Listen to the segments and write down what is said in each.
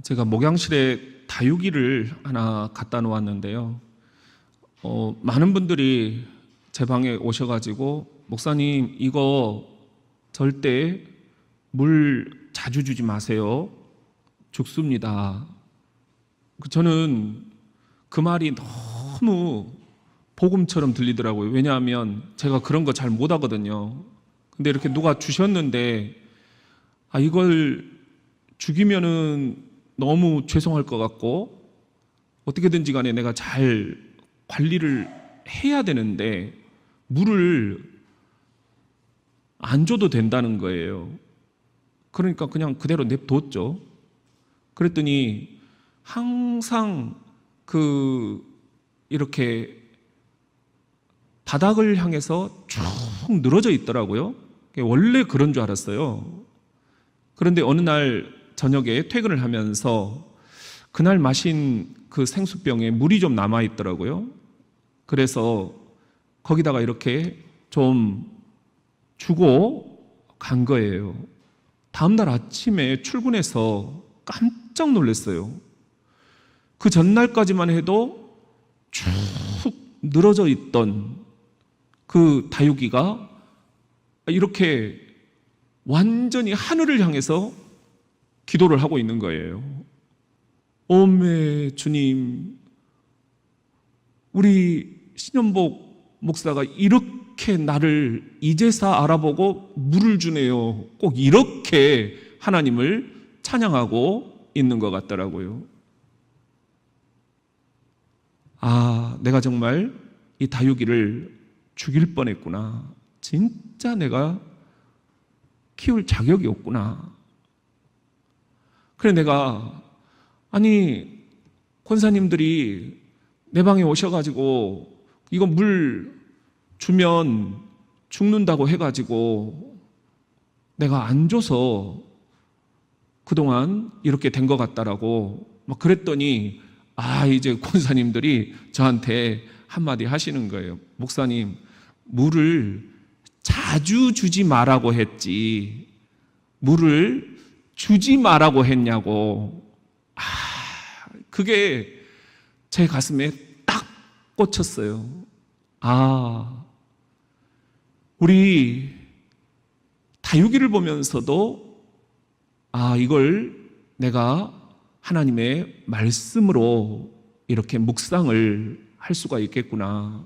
제가 목양실에 다육이를 하나 갖다 놓았는데요. 많은 분들이 제 방에 오셔가지고 목사님 이거 절대 물 자주 주지 마세요. 죽습니다. 저는 그 말이 너무 복음처럼 들리더라고요. 왜냐하면 제가 그런 거 잘 못하거든요. 근데 이렇게 누가 주셨는데 이걸 죽이면은 너무 죄송할 것 같고 어떻게든지 간에 내가 잘 관리를 해야 되는데 물을 안 줘도 된다는 거예요. 그러니까 그냥 그대로 냅뒀죠. 그랬더니 항상 이렇게 바닥을 향해서 쭉 늘어져 있더라고요. 원래 그런 줄 알았어요. 그런데 어느 날 저녁에 퇴근을 하면서 그날 마신 그 생수병에 물이 좀 남아 있더라고요. 그래서 거기다가 이렇게 좀 주고 간 거예요. 다음날 아침에 출근해서 깜짝 놀랐어요. 그 전날까지만 해도 쭉 늘어져 있던 그 다육이가 이렇게 완전히 하늘을 향해서 기도를 하고 있는 거예요. 오메 주님, 우리 신현복 목사가 이렇게 나를 이제사 알아보고 물을 주네요. 꼭 이렇게 하나님을 찬양하고 있는 것 같더라고요. 내가 정말 이 다육이를 죽일 뻔했구나. 진짜 내가 키울 자격이 없구나. 그래 내가 권사님들이 내 방에 오셔가지고 이거 물 주면 죽는다고 해가지고 내가 안 줘서 그동안 이렇게 된 것 같다라고 막 그랬더니 이제 권사님들이 저한테 한마디 하시는 거예요. 목사님, 물을 자주 주지 말라고 했지 물을 주지 말라고 했냐고. 그게 제 가슴에 딱 꽂혔어요. 우리 다육이를 보면서도 이걸 내가 하나님의 말씀으로 이렇게 묵상을 할 수가 있겠구나.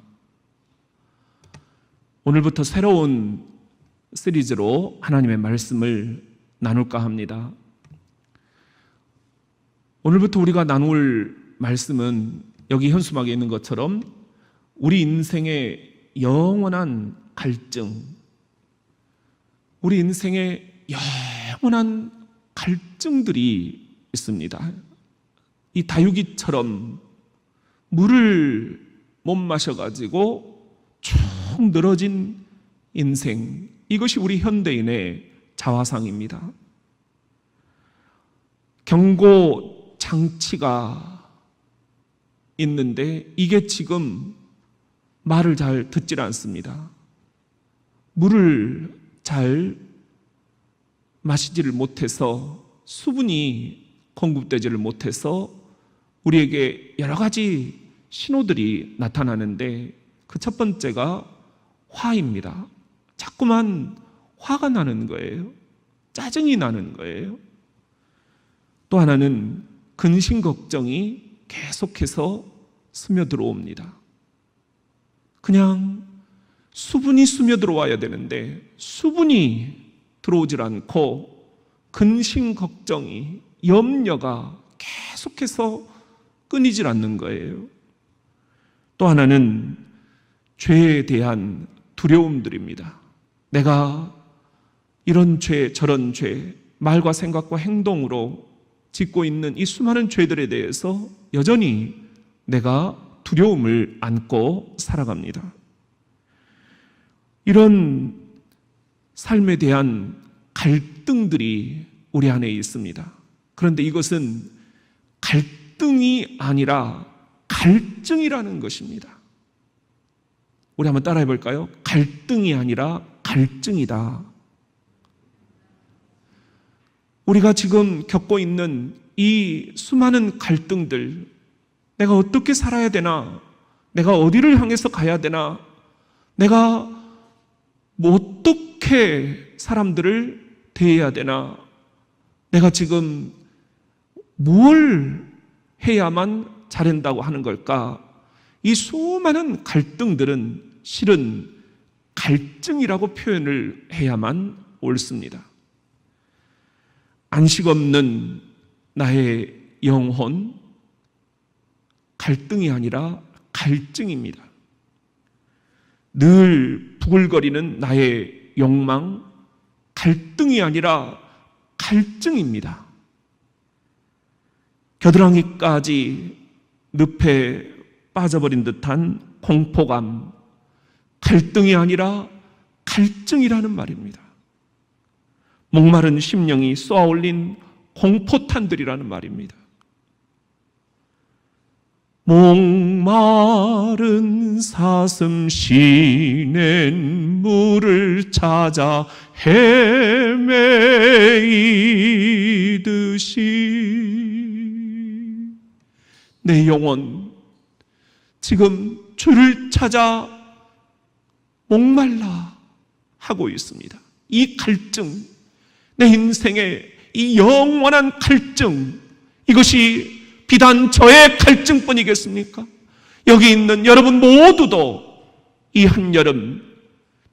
오늘부터 새로운 시리즈로 하나님의 말씀을 나눌까 합니다. 오늘부터 우리가 나눌 말씀은 여기 현수막에 있는 것처럼 우리 인생의 영원한 갈증, 우리 인생의 영원한 갈증들이 있습니다. 이 다육이처럼 물을 못 마셔가지고 쭉 늘어진 인생, 이것이 우리 현대인의 자화상입니다. 경고 장치가 있는데 이게 지금 말을 잘 듣질 않습니다. 물을 잘 마시지를 못해서 수분이 공급되지를 못해서 우리에게 여러 가지 신호들이 나타나는데 그 첫 번째가 화입니다. 자꾸만 화가 나는 거예요. 짜증이 나는 거예요. 또 하나는 근심 걱정이 계속해서 스며들어옵니다. 그냥 수분이 스며들어와야 되는데 수분이 들어오질 않고 근심 걱정이, 염려가 계속해서 끊이질 않는 거예요. 또 하나는 죄에 대한 두려움들입니다. 내가 이런 죄, 저런 죄, 말과 생각과 행동으로 짓고 있는 이 수많은 죄들에 대해서 여전히 내가 두려움을 안고 살아갑니다. 이런 삶에 대한 갈등들이 우리 안에 있습니다. 그런데 이것은 갈등이 아니라 갈증이라는 것입니다. 우리 한번 따라해 볼까요? 갈등이 아니라 갈증이다. 우리가 지금 겪고 있는 이 수많은 갈등들, 내가 어떻게 살아야 되나? 내가 어디를 향해서 가야 되나? 내가 뭐 어떻게 사람들을 대해야 되나? 내가 지금 뭘 해야만 잘한다고 하는 걸까? 이 수많은 갈등들은 실은 갈증이라고 표현을 해야만 옳습니다. 안식 없는 나의 영혼, 갈등이 아니라 갈증입니다. 늘 부글거리는 나의 욕망, 갈등이 아니라 갈증입니다. 겨드랑이까지 늪에 빠져버린 듯한 공포감, 갈등이 아니라 갈증이라는 말입니다. 목마른 심령이 쏘아올린 공포탄들이라는 말입니다. 목마른 사슴 시낸 물을 찾아 헤매이듯이 내 영혼 지금 주를 찾아 목말라 하고 있습니다. 이 갈증, 내 인생의 이 영원한 갈증, 이것이 비단 저의 갈증뿐이겠습니까? 여기 있는 여러분 모두도 이 한여름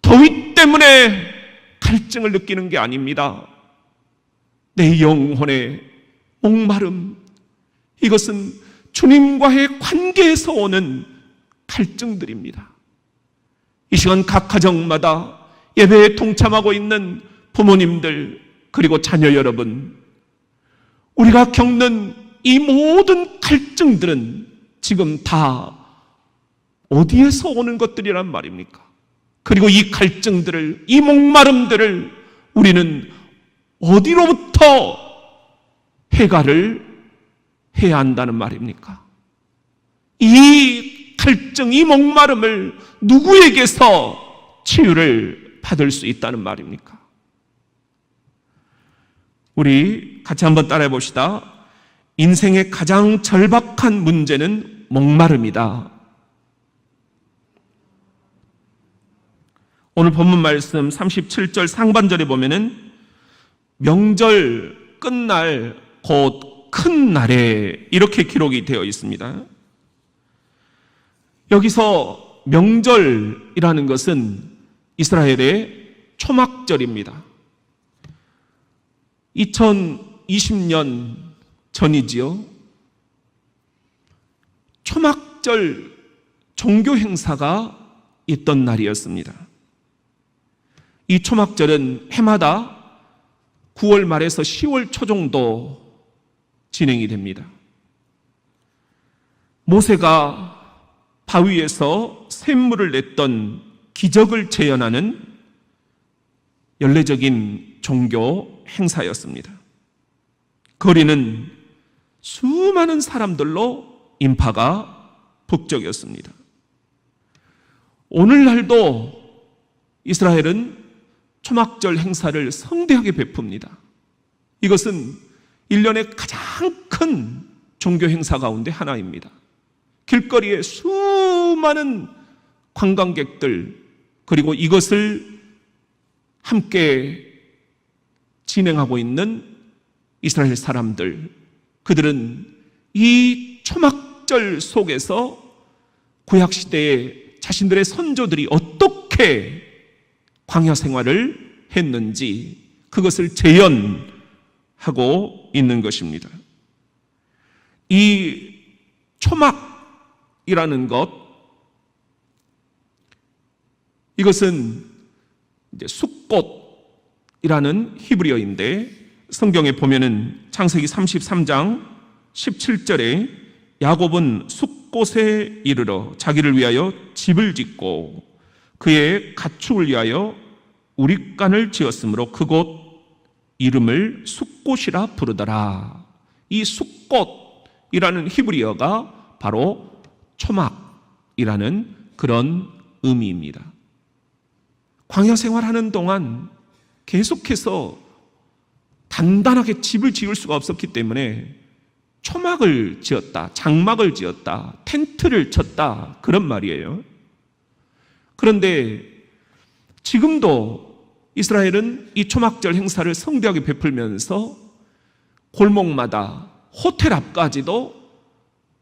더위 때문에 갈증을 느끼는 게 아닙니다. 내 영혼의 목마름, 이것은 주님과의 관계에서 오는 갈증들입니다. 이 시간 각 가정마다 예배에 동참하고 있는 부모님들, 그리고 자녀 여러분, 우리가 겪는 이 모든 갈증들은 지금 다 어디에서 오는 것들이란 말입니까? 그리고 이 갈증들을, 이 목마름들을 우리는 어디로부터 해결을 해야 한다는 말입니까? 이 갈증, 이 목마름을 누구에게서 치유를 받을 수 있다는 말입니까? 우리 같이 한번 따라해 봅시다. 인생의 가장 절박한 문제는 목마름이다. 오늘 본문 말씀 37절 상반절에 보면은 명절 끝날 곧 큰 날에 이렇게 기록이 되어 있습니다. 여기서 명절이라는 것은 이스라엘의 초막절입니다. 2020년 전이지요. 초막절 종교 행사가 있던 날이었습니다. 이 초막절은 해마다 9월 말에서 10월 초 정도 진행이 됩니다. 모세가 바위에서 샘물을 냈던 기적을 재현하는 연례적인 종교 행사였습니다. 거리는 수많은 사람들로 인파가 북적였습니다. 오늘날도 이스라엘은 초막절 행사를 성대하게 베풉니다. 이것은 1년의 가장 큰 종교 행사 가운데 하나입니다. 길거리에 수많은 관광객들, 그리고 이것을 함께 진행하고 있는 이스라엘 사람들, 그들은 이 초막절 속에서 구약시대에 자신들의 선조들이 어떻게 광야 생활을 했는지 그것을 재현하고 있는 것입니다. 이 초막이라는 것, 이것은 이제 숫꽃이라는 히브리어인데 성경에 보면은 창세기 33장 17절에 야곱은 숫꽃에 이르러 자기를 위하여 집을 짓고 그의 가축을 위하여 우릿간을 지었으므로 그곳 이름을 숫꽃이라 부르더라. 이 숫꽃이라는 히브리어가 바로 초막이라는 그런 의미입니다. 광야 생활하는 동안 계속해서 단단하게 집을 지을 수가 없었기 때문에 초막을 지었다, 장막을 지었다, 텐트를 쳤다, 그런 말이에요. 그런데 지금도 이스라엘은 이 초막절 행사를 성대하게 베풀면서 골목마다 호텔 앞까지도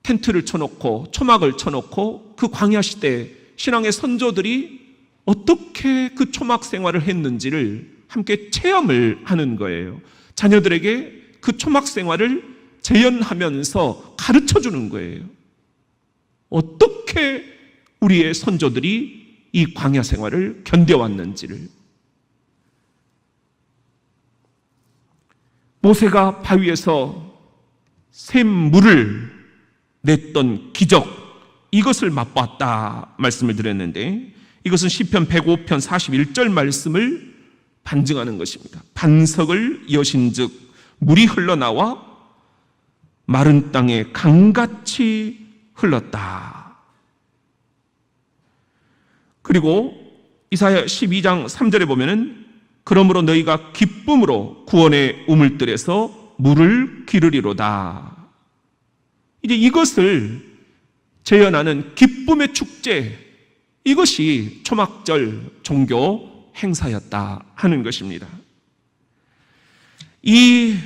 텐트를 쳐놓고 초막을 쳐놓고 그 광야 시대 신앙의 선조들이 어떻게 그 초막 생활을 했는지를 함께 체험을 하는 거예요. 자녀들에게 그 초막 생활을 재현하면서 가르쳐 주는 거예요. 어떻게 우리의 선조들이 이 광야 생활을 견뎌왔는지를. 모세가 바위에서 샘물을 냈던 기적, 이것을 맛보았다 말씀을 드렸는데, 이것은 시편 105편 41절 말씀을 반증하는 것입니다. 반석을 여신즉 물이 흘러나와 마른 땅에 강같이 흘렀다. 그리고 이사야 12장 3절에 보면은 그러므로 너희가 기쁨으로 구원의 우물들에서 물을 기르리로다. 이제 이것을 재현하는 기쁨의 축제, 이것이 초막절 종교 행사였다 하는 것입니다. 이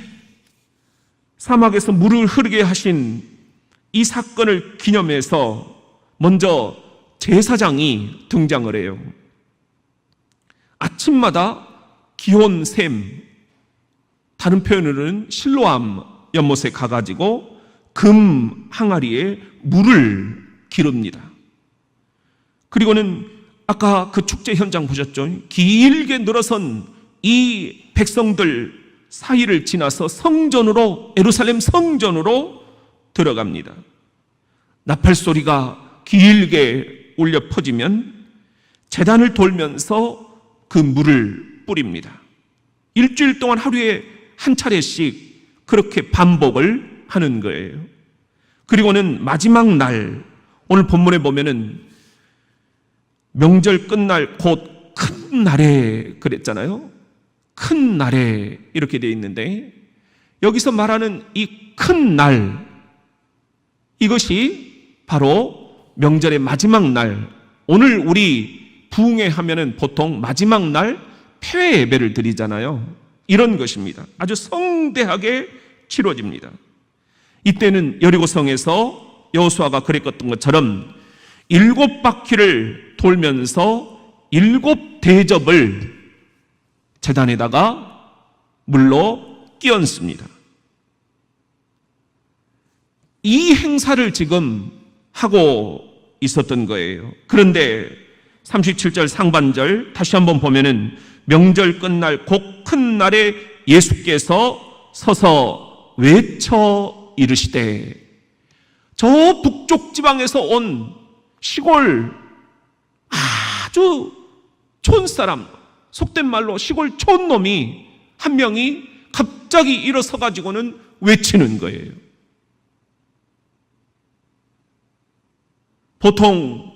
사막에서 물을 흐르게 하신 이 사건을 기념해서 먼저 제사장이 등장을 해요. 아침마다 기온샘, 다른 표현으로는 실로암 연못에 가가지고 금 항아리에 물을 기릅니다. 그리고는 아까 그 축제 현장 보셨죠? 길게 늘어선 이 백성들 사이를 지나서 성전으로, 예루살렘 성전으로 들어갑니다. 나팔 소리가 길게 울려 퍼지면 제단을 돌면서 그 물을 뿌립니다. 일주일 동안 하루에 한 차례씩 그렇게 반복을 하는 거예요. 그리고는 마지막 날, 오늘 본문에 보면은 명절 끝날 곧 큰 날에 그랬잖아요. 큰 날에 이렇게 되어 있는데, 여기서 말하는 이 큰 날, 이것이 바로 명절의 마지막 날. 오늘 우리 부흥회 하면은 보통 마지막 날 폐회 예배를 드리잖아요. 이런 것입니다. 아주 성대하게 치러집니다. 이때는 여리고성에서 여호수아가 그랬던 것처럼 7바퀴를 돌면서 7대접을 제단에다가 물로 끼얹습니다. 이 행사를 지금 하고 있었던 거예요. 그런데 37절 상반절 다시 한번 보면은 명절 끝날 곧 큰 날에 예수께서 서서 외쳐 이르시되, 저 북쪽 지방에서 온 시골 아주 촌사람, 속된 말로 시골 촌놈이 한 명이 갑자기 일어서 가지고는 외치는 거예요. 보통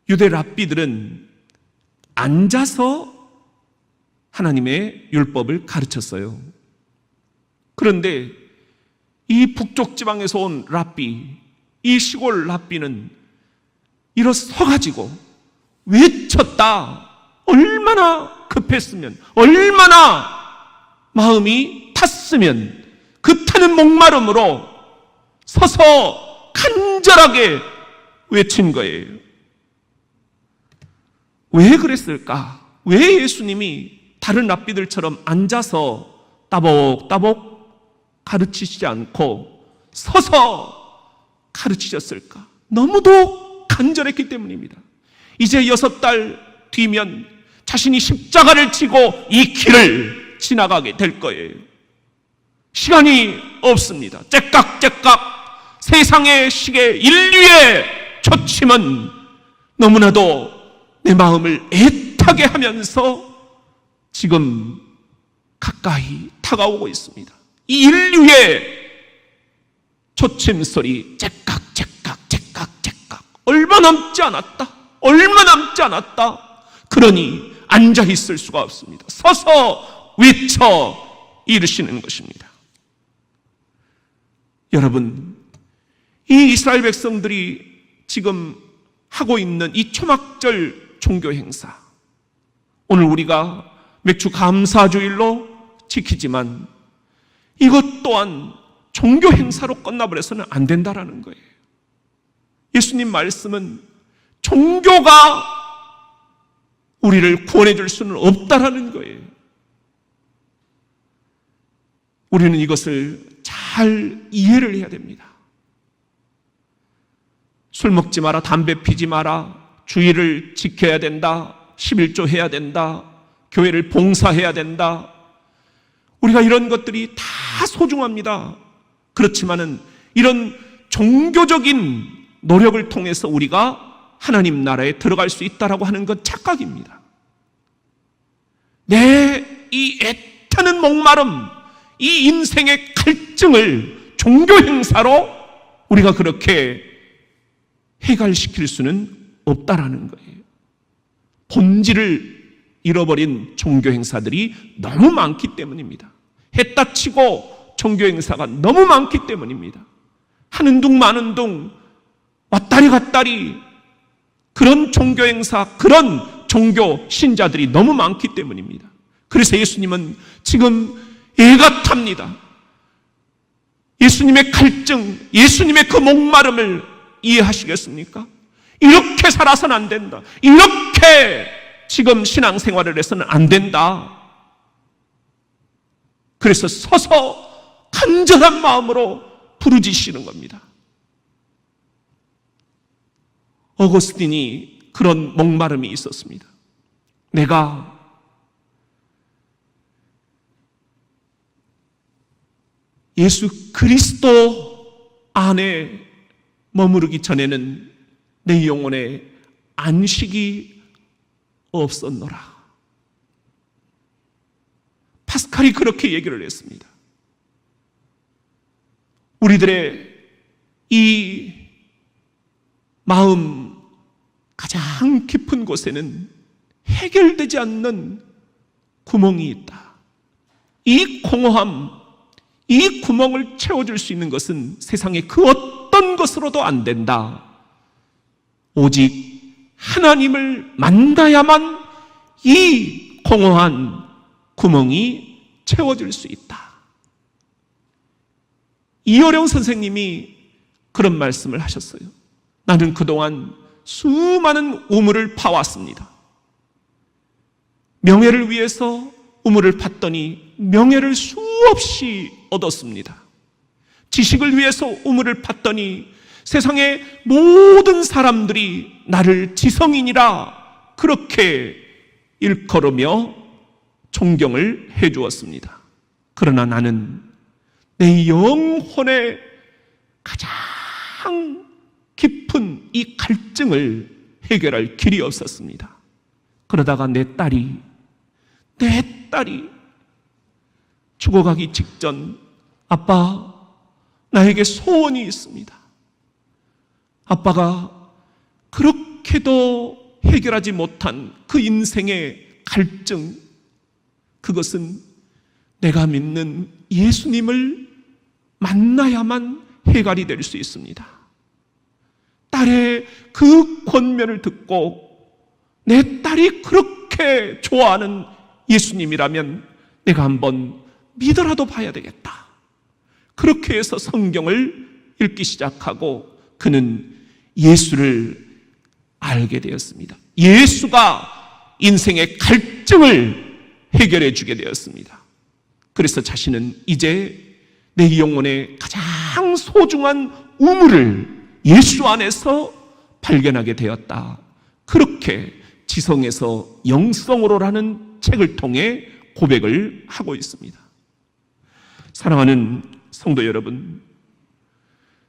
유대 랍비들은 앉아서 하나님의 율법을 가르쳤어요. 그런데 이 북쪽 지방에서 온 랍비, 이 시골 랍비는 일어서 가지고 외쳤다. 얼마나 급했으면, 얼마나 마음이 탔으면 그 타는 목마름으로 서서 간절하게 외친 거예요. 왜 그랬을까? 왜 예수님이 다른 랍비들처럼 앉아서 따복따복 가르치시지 않고 서서 가르치셨을까? 너무도 간절했기 때문입니다. 이제 6달 뒤면 자신이 십자가를 지고 이 길을 지나가게 될 거예요. 시간이 없습니다. 째깍째깍 세상의 시계, 인류의 초침은 너무나도 내 마음을 애타게 하면서 지금 가까이 다가오고 있습니다. 이 인류의 초침 소리, 째깍째깍 얼마 남지 않았다. 얼마 남지 않았다. 그러니 앉아 있을 수가 없습니다. 서서 외쳐 이르시는 것입니다. 여러분, 이 이스라엘 백성들이 지금 하고 있는 이 초막절 종교 행사, 오늘 우리가 맥주 감사주일로 지키지만 이것 또한 종교 행사로 끝나버려서는 안 된다라는 거예요. 예수님 말씀은 종교가 우리를 구원해 줄 수는 없다라는 거예요. 우리는 이것을 잘 이해를 해야 됩니다. 술 먹지 마라, 담배 피지 마라, 주의를 지켜야 된다, 11조 해야 된다, 교회를 봉사해야 된다. 우리가 이런 것들이 다 소중합니다. 그렇지만은 이런 종교적인 노력을 통해서 우리가 하나님 나라에 들어갈 수 있다라고 하는 건 착각입니다. 내 이 애타는 목마름, 이 인생의 갈증을 종교 행사로 우리가 그렇게 해결시킬 수는 없다라는 거예요. 본질을 잃어버린 종교 행사들이 너무 많기 때문입니다. 했다 치고 종교 행사가 너무 많기 때문입니다. 하는 둥 마는 둥 왔다리 갔다리 그런 종교 행사, 그런 종교 신자들이 너무 많기 때문입니다. 그래서 예수님은 지금 애가 탑니다. 예수님의 갈증, 예수님의 그 목마름을 이해하시겠습니까? 이렇게 살아서는 안 된다. 이렇게 지금 신앙생활을 해서는 안 된다. 그래서 서서 간절한 마음으로 부르짖으시는 겁니다. 어거스틴이 그런 목마름이 있었습니다. 내가 예수 그리스도 안에 머무르기 전에는 내 영혼에 안식이 없었노라. 파스칼이 그렇게 얘기를 했습니다. 우리들의 이 마음 가장 깊은 곳에는 해결되지 않는 구멍이 있다. 이 공허함, 이 구멍을 채워줄 수 있는 것은 세상의 그 어떤 것으로도 안 된다. 오직 하나님을 만나야만 이 공허한 구멍이 채워질 수 있다. 이어령 선생님이 그런 말씀을 하셨어요. 나는 그동안 수많은 우물을 파왔습니다. 명예를 위해서 우물을 팠더니 명예를 수없이 얻었습니다. 지식을 위해서 우물을 팠더니 세상의 모든 사람들이 나를 지성인이라 그렇게 일컬으며 존경을 해 주었습니다. 그러나 나는 내 영혼의 가장 깊은 이 갈증을 해결할 길이 없었습니다. 그러다가 내 딸이 죽어가기 직전, 아빠, 나에게 소원이 있습니다. 아빠가 그렇게도 해결하지 못한 그 인생의 갈증, 그것은 내가 믿는 예수님을 만나야만 해결이 될 수 있습니다. 딸의 그 권면을 듣고 내 딸이 그렇게 좋아하는 예수님이라면 내가 한번 믿어라도 봐야 되겠다. 그렇게 해서 성경을 읽기 시작하고 그는 예수를 알게 되었습니다. 예수가 인생의 갈증을 해결해 주게 되었습니다. 그래서 자신은 이제 내 영혼의 가장 소중한 우물을 예수 안에서 발견하게 되었다. 그렇게 지성에서 영성으로라는 책을 통해 고백을 하고 있습니다. 사랑하는 성도 여러분,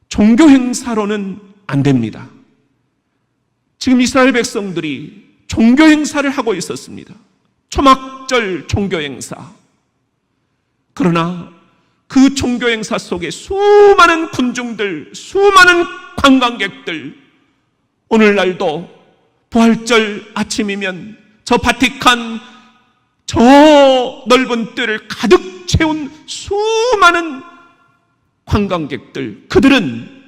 종교 행사로는 안 됩니다. 지금 이스라엘 백성들이 종교 행사를 하고 있었습니다. 초막절 종교 행사. 그러나 그 종교 행사 속에 수많은 군중들, 수많은 관광객들, 오늘날도 부활절 아침이면 저 바티칸 저 넓은 뜰을 가득 채운 수많은 관광객들, 그들은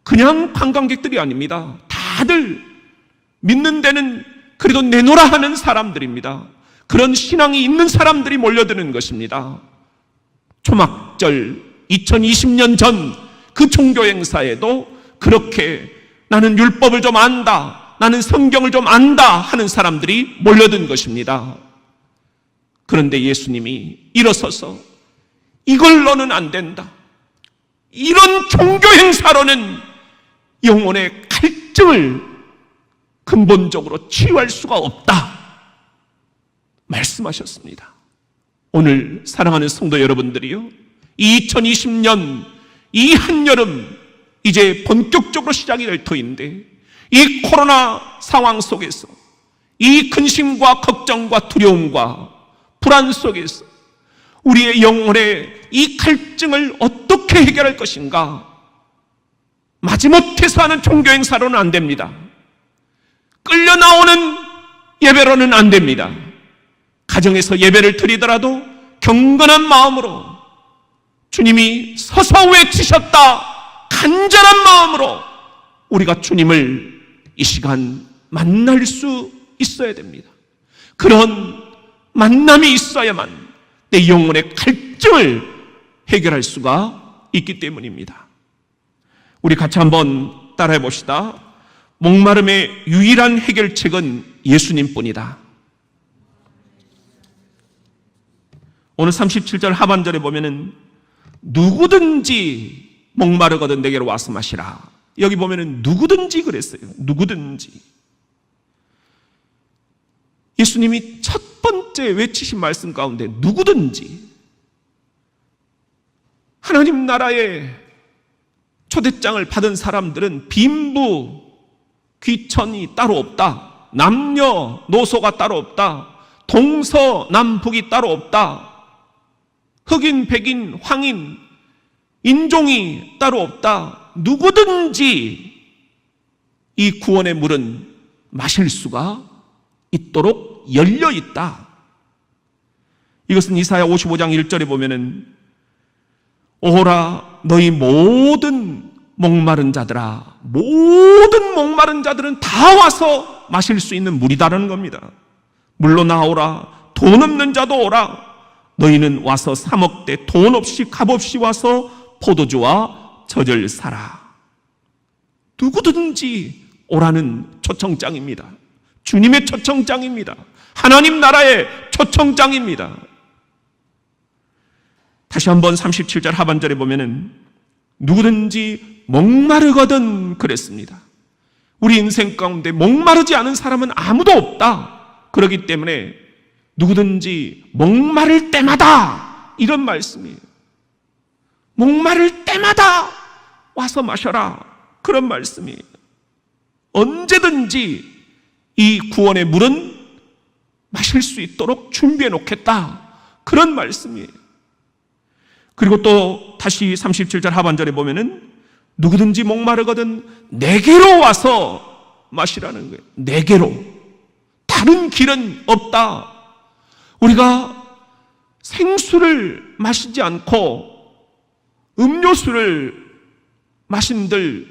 그냥 관광객들이 아닙니다. 다들 믿는 데는 그래도 내놓으라 하는 사람들입니다. 그런 신앙이 있는 사람들이 몰려드는 것입니다. 초막절 2020년 전 그 종교 행사에도 그렇게 나는 율법을 좀 안다, 나는 성경을 좀 안다 하는 사람들이 몰려든 것입니다. 그런데 예수님이 일어서서 이걸로는 안 된다, 이런 종교 행사로는 영혼의 갈증을 근본적으로 치유할 수가 없다 말씀하셨습니다. 오늘 사랑하는 성도 여러분들이요, 2020년 이 한여름 이제 본격적으로 시작이 될 터인데, 이 코로나 상황 속에서 이 근심과 걱정과 두려움과 불안 속에서 우리의 영혼의 이 갈증을 어떻게 해결할 것인가? 마지못해서 하는 종교 행사로는 안 됩니다. 끌려 나오는 예배로는 안 됩니다. 가정에서 예배를 드리더라도 경건한 마음으로, 주님이 서서 외치셨다 간절한 마음으로 우리가 주님을 이 시간 만날 수 있어야 됩니다. 그런 만남이 있어야만 내 영혼의 갈증을 해결할 수가 있기 때문입니다. 우리 같이 한번 따라해 봅시다. 목마름의 유일한 해결책은 예수님뿐이다. 오늘 37절 하반절에 보면은 누구든지 목마르거든 내게로 와서 마시라. 여기 보면은 누구든지 그랬어요. 누구든지. 예수님이 첫 번째 외치신 말씀 가운데 누구든지, 하나님 나라의 초대장을 받은 사람들은 빈부 귀천이 따로 없다, 남녀노소가 따로 없다, 동서남북이 따로 없다, 흑인, 백인, 황인, 인종이 따로 없다. 누구든지 이 구원의 물은 마실 수가 있도록 열려 있다. 이것은 이사야 55장 1절에 보면은 오라 너희 모든 목마른 자들아, 모든 목마른 자들은 다 와서 마실 수 있는 물이다라는 겁니다. 물로 나오라, 돈 없는 자도 오라, 너희는 와서 사 먹되 돈 없이 값 없이 와서 포도주와 젖을 사라. 누구든지 오라는 초청장입니다. 주님의 초청장입니다. 하나님 나라의 초청장입니다. 다시 한번 37절 하반절에 보면은 누구든지 목마르거든 그랬습니다. 우리 인생 가운데 목마르지 않은 사람은 아무도 없다. 그렇기 때문에 누구든지 목마를 때마다, 이런 말씀이에요. 목마를 때마다 와서 마셔라, 그런 말씀이에요. 언제든지 이 구원의 물은 마실 수 있도록 준비해 놓겠다, 그런 말씀이에요. 그리고 또 다시 37절 하반절에 보면은 누구든지 목마르거든 내게로 와서 마시라는 거예요. 내게로. 다른 길은 없다. 우리가 생수를 마시지 않고 음료수를 마신들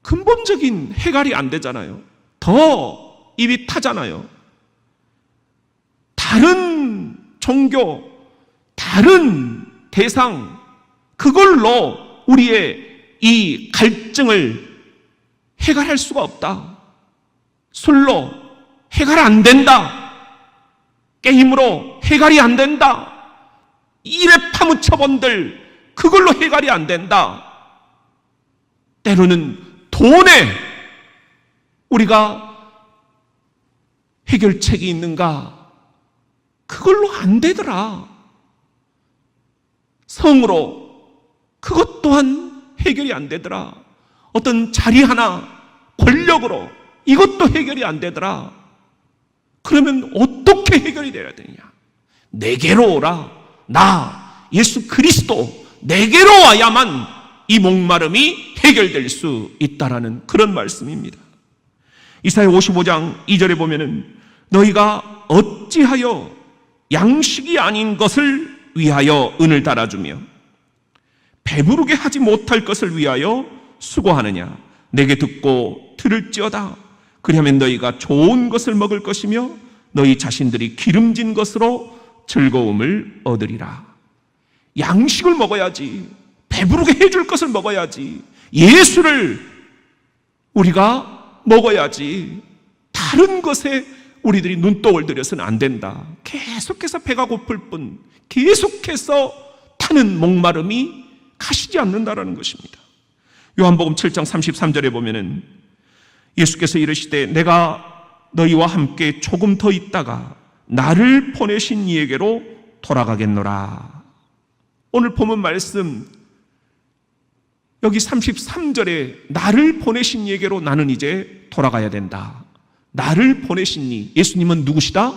근본적인 해결이 안 되잖아요. 더 입이 타잖아요. 다른 종교, 다른 대상, 그걸로 우리의 이 갈증을 해결할 수가 없다. 술로 해결 안 된다. 게임으로 해결이 안 된다. 이래 파묻혀본들 그걸로 해결이 안 된다. 때로는 돈에 우리가 해결책이 있는가? 그걸로 안 되더라. 성으로 그것 또한 해결이 안 되더라. 어떤 자리 하나, 권력으로 이것도 해결이 안 되더라. 그러면 어떻게 해결이 되어야 되느냐? 내게로 오라. 나 예수 그리스도 내게로 와야만 이 목마름이 해결될 수 있다라는 그런 말씀입니다. 이사야 55장 2절에 보면은 너희가 어찌하여 양식이 아닌 것을 위하여 은을 달아주며 배부르게 하지 못할 것을 위하여 수고하느냐? 내게 듣고 들을지어다. 그리하면 너희가 좋은 것을 먹을 것이며 너희 자신들이 기름진 것으로 즐거움을 얻으리라. 양식을 먹어야지. 배부르게 해줄 것을 먹어야지. 예수를 우리가 먹어야지. 다른 것에 우리들이 눈독을 들여서는 안 된다. 계속해서 배가 고플 뿐 계속해서 타는 목마름이 가시지 않는다라는 것입니다. 요한복음 7장 33절에 보면은 예수께서 이르시되 내가 너희와 함께 조금 더 있다가 나를 보내신 이에게로 돌아가겠노라. 오늘 본문 말씀 여기 33절에 나를 보내신 이에게로 나는 이제 돌아가야 된다. 나를 보내신 이, 예수님은 누구시다?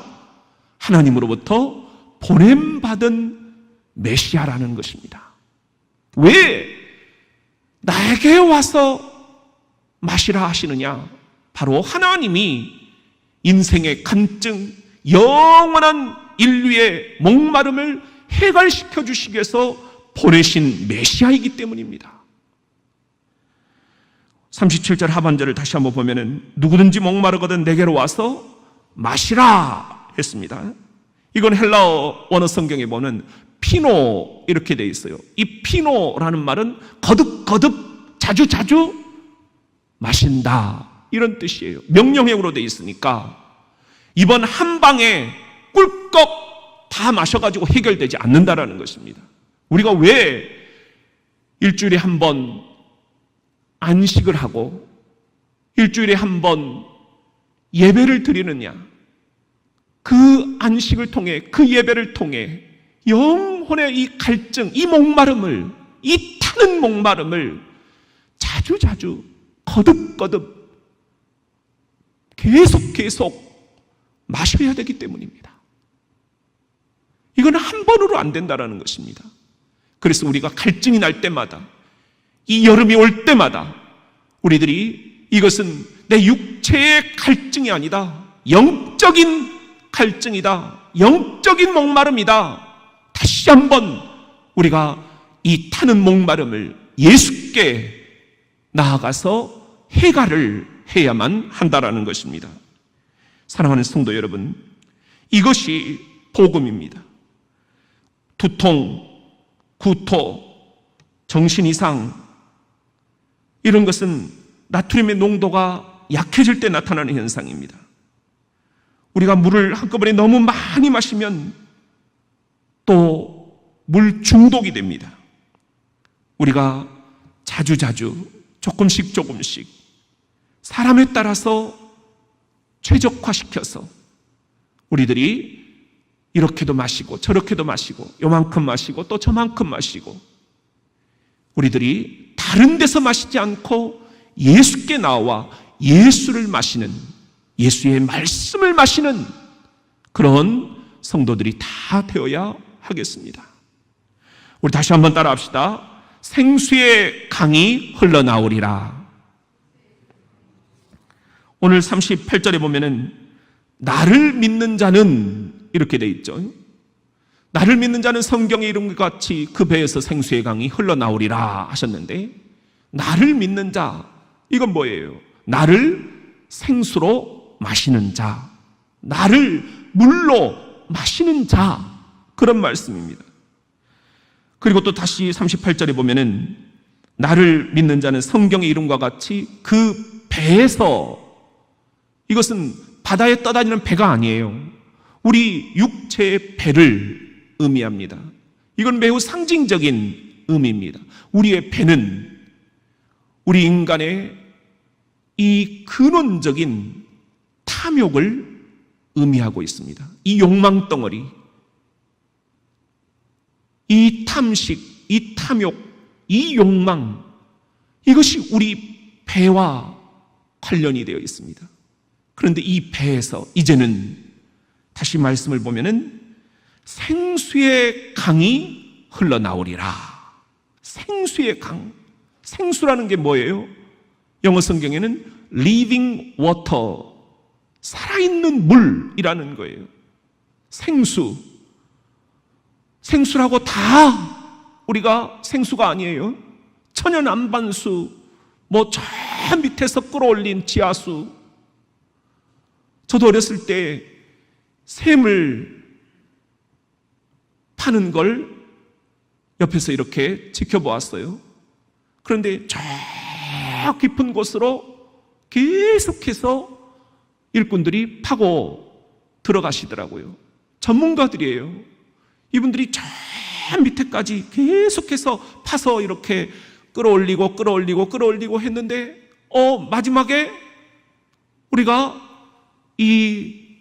하나님으로부터 보냄받은 메시아라는 것입니다. 왜 나에게 와서 마시라 하시느냐? 바로 하나님이 인생의 간증, 영원한 인류의 목마름을 해결시켜 주시기 위해서 보내신 메시아이기 때문입니다. 37절 하반절을 다시 한번 보면은 누구든지 목마르거든 내게로 와서 마시라 했습니다. 이건 헬라어 원어 성경에 보면 피노 이렇게 되어 있어요. 이 피노라는 말은 거듭거듭 자주자주 마신다 이런 뜻이에요. 명령형으로 되어 있으니까 이번 한 방에 꿀꺽 다 마셔가지고 해결되지 않는다라는 것입니다. 우리가 왜 일주일에 한 번 안식을 하고 일주일에 한 번 예배를 드리느냐? 그 안식을 통해, 그 예배를 통해 영혼의 이 갈증, 이 목마름을, 이 타는 목마름을 자주자주 거듭거듭 계속 마셔야 되기 때문입니다. 이건 한 번으로 안 된다는 것입니다. 그래서 우리가 갈증이 날 때마다, 이 여름이 올 때마다 우리들이 이것은 내 육체의 갈증이 아니다. 영적인 갈증이다. 영적인 목마름이다. 다시 한번 우리가 이 타는 목마름을 예수께 나아가서 해결을 해야만 한다라는 것입니다. 사랑하는 성도 여러분, 이것이 복음입니다. 두통, 구토, 정신 이상 이런 것은 나트륨의 농도가 약해질 때 나타나는 현상입니다. 우리가 물을 한꺼번에 너무 많이 마시면 또 물 중독이 됩니다. 우리가 자주자주 조금씩 사람에 따라서 최적화시켜서 우리들이 이렇게도 마시고 저렇게도 마시고 요만큼 마시고 또 저만큼 마시고 우리들이 다른 데서 마시지 않고 예수께 나와 예수를 마시는, 예수의 말씀을 마시는 그런 성도들이 다 되어야 하겠습니다. 우리 다시 한번 따라합시다. 생수의 강이 흘러나오리라. 오늘 38절에 보면은 나를 믿는 자는 이렇게 돼 있죠. 나를 믿는 자는 성경의 이름과 같이 그 배에서 생수의 강이 흘러나오리라 하셨는데, 나를 믿는 자, 이건 뭐예요? 나를 생수로 마시는 자, 나를 물로 마시는 자, 그런 말씀입니다. 그리고 또 다시 38절에 보면은 나를 믿는 자는 성경의 이름과 같이 그 배에서, 이것은 바다에 떠다니는 배가 아니에요. 우리 육체의 배를 의미합니다. 이건 매우 상징적인 의미입니다. 우리의 배는 우리 인간의 이 근원적인 탐욕을 의미하고 있습니다. 이 욕망 덩어리, 이 탐식, 이 탐욕, 이 욕망, 이것이 우리 배와 관련이 되어 있습니다. 그런데 이 배에서 이제는 다시 말씀을 보면은 생수의 강이 흘러나오리라. 생수의 강. 생수라는 게 뭐예요? 영어 성경에는 living water, 살아있는 물이라는 거예요. 생수. 생수라고 다 우리가 생수가 아니에요. 천연 안반수, 저 밑에서 끌어올린 지하수. 저도 어렸을 때 샘을 파는 걸 옆에서 이렇게 지켜보았어요. 그런데 저 깊은 곳으로 계속해서 일꾼들이 파고 들어가시더라고요. 전문가들이에요. 이분들이 저 밑에까지 계속해서 파서 이렇게 끌어올리고 했는데 마지막에 우리가 이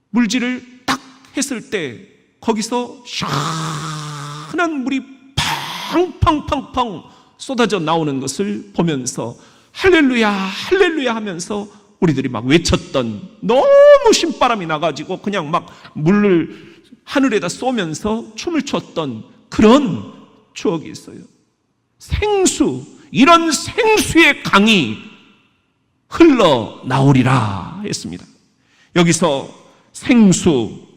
물질을 딱 했을 때 거기서 시원한 물이 팡팡팡팡 쏟아져 나오는 것을 보면서 할렐루야 할렐루야 하면서 우리들이 막 외쳤던, 너무 신바람이 나가지고 그냥 막 물을 하늘에다 쏘면서 춤을 췄던 그런 추억이 있어요. 생수, 이런 생수의 강이 흘러나오리라 했습니다. 여기서 생수,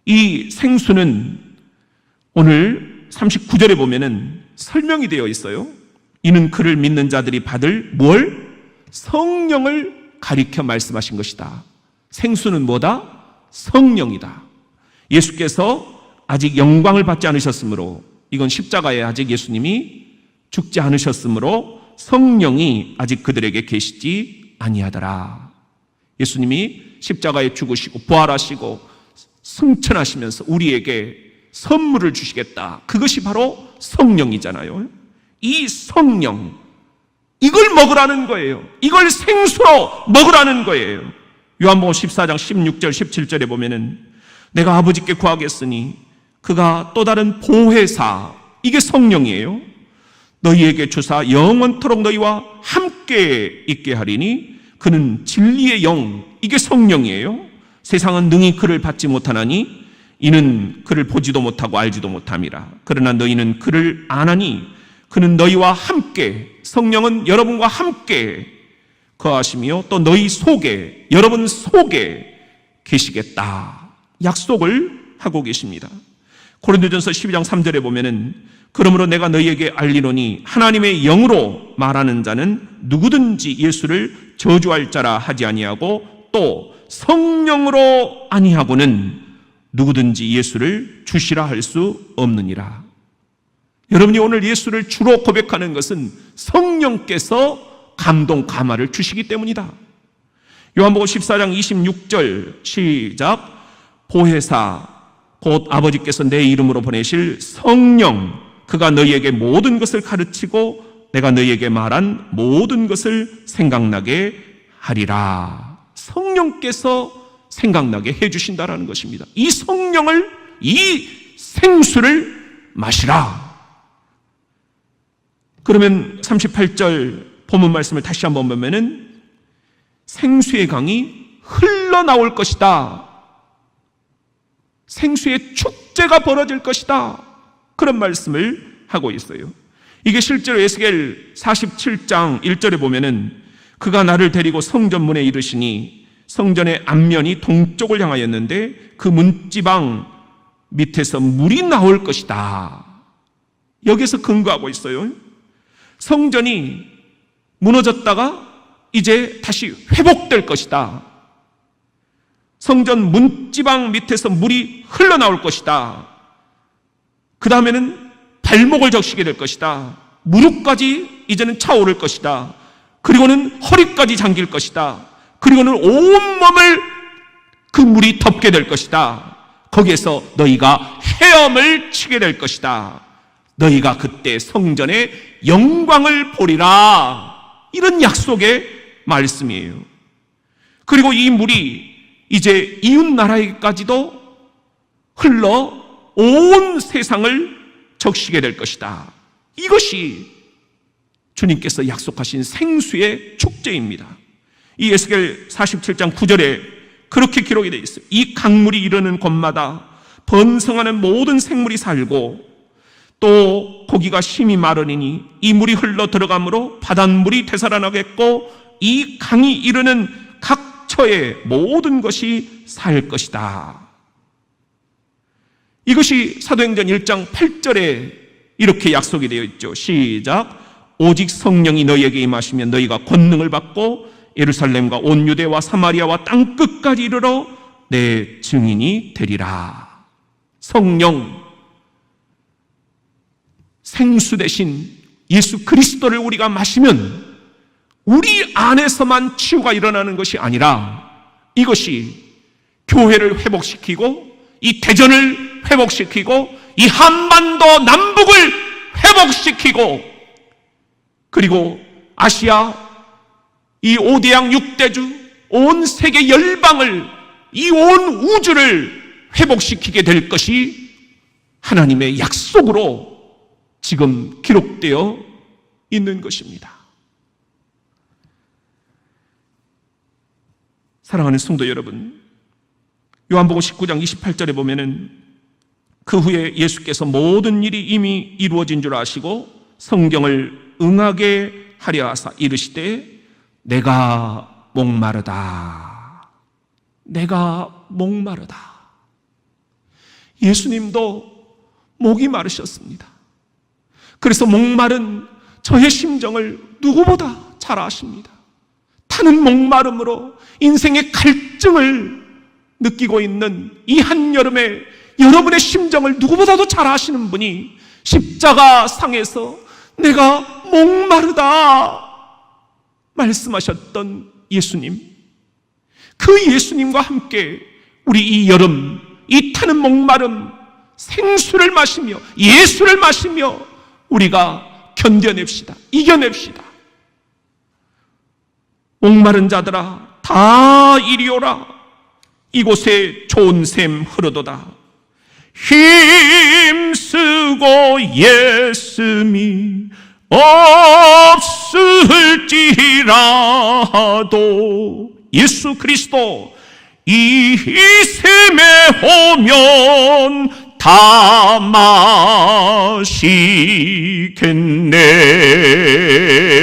이 생수는 오늘 39절에 보면은 설명이 되어 있어요. 이는 그를 믿는 자들이 받을 성령을 가리켜 말씀하신 것이다. 생수는 뭐다? 성령이다. 예수께서 아직 영광을 받지 않으셨으므로, 이건 십자가에 아직 예수님이 죽지 않으셨으므로 성령이 아직 그들에게 계시지 아니하더라. 예수님이 십자가에 죽으시고 부활하시고 승천하시면서 우리에게 선물을 주시겠다. 그것이 바로 성령이잖아요. 이 성령, 이걸 먹으라는 거예요. 이걸 생수로 먹으라는 거예요. 요한복음 14장 16절 17절에 보면은 내가 아버지께 구하겠으니 그가 또 다른 보혜사, 이게 성령이에요. 너희에게 주사 영원토록 너희와 함께 있게 하리니 그는 진리의 영, 이게 성령이에요. 세상은 능히 그를 받지 못하나니 이는 그를 보지도 못하고 알지도 못함이라. 그러나 너희는 그를 아나니 그는 너희와 함께, 성령은 여러분과 함께 거하시며 또 너희 속에, 여러분 속에 계시겠다. 약속을 하고 계십니다. 고린도전서 12장 3절에 보면은 그러므로 내가 너희에게 알리노니 하나님의 영으로 말하는 자는 누구든지 예수를 저주할 자라 하지 아니하고 또 성령으로 아니하고는 누구든지 예수를 주시라 할 수 없느니라. 여러분이 오늘 예수를 주로 고백하는 것은 성령께서 감동 감화를 주시기 때문이다. 요한복음 14장 26절 시작. 보혜사 곧 아버지께서 내 이름으로 보내실 성령, 그가 너희에게 모든 것을 가르치고 내가 너희에게 말한 모든 것을 생각나게 하리라. 성령께서 생각나게 해주신다라는 것입니다. 이 성령을, 이 생수를 마시라. 그러면 38절 본문 말씀을 다시 한번 보면은 생수의 강이 흘러나올 것이다. 생수의 축제가 벌어질 것이다. 그런 말씀을 하고 있어요. 이게 실제로 에스겔 47장 1절에 보면은 그가 나를 데리고 성전 문에 이르시니 성전의 앞면이 동쪽을 향하였는데 그 문지방 밑에서 물이 나올 것이다. 여기서 근거하고 있어요. 성전이 무너졌다가 이제 다시 회복될 것이다. 성전 문지방 밑에서 물이 흘러나올 것이다. 그 다음에는 발목을 적시게 될 것이다. 무릎까지 이제는 차오를 것이다. 그리고는 허리까지 잠길 것이다. 그리고는 온몸을 그 물이 덮게 될 것이다. 거기에서 너희가 헤엄을 치게 될 것이다. 너희가 그때 성전의 영광을 보리라. 이런 약속의 말씀이에요. 그리고 이 물이 이제 이웃 나라에까지도 흘러 온 세상을 적시게 될 것이다. 이것이 주님께서 약속하신 생수의 축제입니다. 이 에스겔 47장 9절에 그렇게 기록이 되어 있어요. 이 강물이 이르는 곳마다 번성하는 모든 생물이 살고 또 고기가 심히 마르니 이 물이 흘러 들어가므로 바닷물이 되살아나겠고 이 강이 이르는 각 처의 모든 것이 살 것이다. 이것이 사도행전 1장 8절에 이렇게 약속이 되어 있죠. 시작. 오직 성령이 너희에게 임하시면 너희가 권능을 받고 예루살렘과 온 유대와 사마리아와 땅 끝까지 이르러 내 증인이 되리라. 성령, 생수 대신 예수 그리스도를 우리가 마시면 우리 안에서만 치유가 일어나는 것이 아니라 이것이 교회를 회복시키고 이 대전을 회복시키고 이 한반도 남북을 회복시키고 그리고 아시아 이 5대양 6대주 온 세계 열방을 이 온 우주를 회복시키게 될 것이 하나님의 약속으로 지금 기록되어 있는 것입니다. 사랑하는 성도 여러분, 요한복음 19장 28절에 보면은 그 후에 예수께서 모든 일이 이미 이루어진 줄 아시고 성경을 응하게 하려 하사 이르시되 내가 목마르다. 내가 목마르다. 예수님도 목이 마르셨습니다. 그래서 목마른 저의 심정을 누구보다 잘 아십니다. 타는 목마름으로 인생의 갈증을 느끼고 있는 이 한여름에 여러분의 심정을 누구보다도 잘 아시는 분이 십자가 상에서 내가 목마르다 말씀하셨던 예수님, 그 예수님과 함께 우리 이 여름 이 타는 목마름 생수를 마시며 예수를 마시며 우리가 견뎌냅시다. 이겨냅시다. 목마른 자들아 다 이리 오라. 이곳에 좋은 샘 흐르도다. 힘쓰고 예씀이 없을지라도 예수 그리스도 이 샘에 오면 다 마시겠네.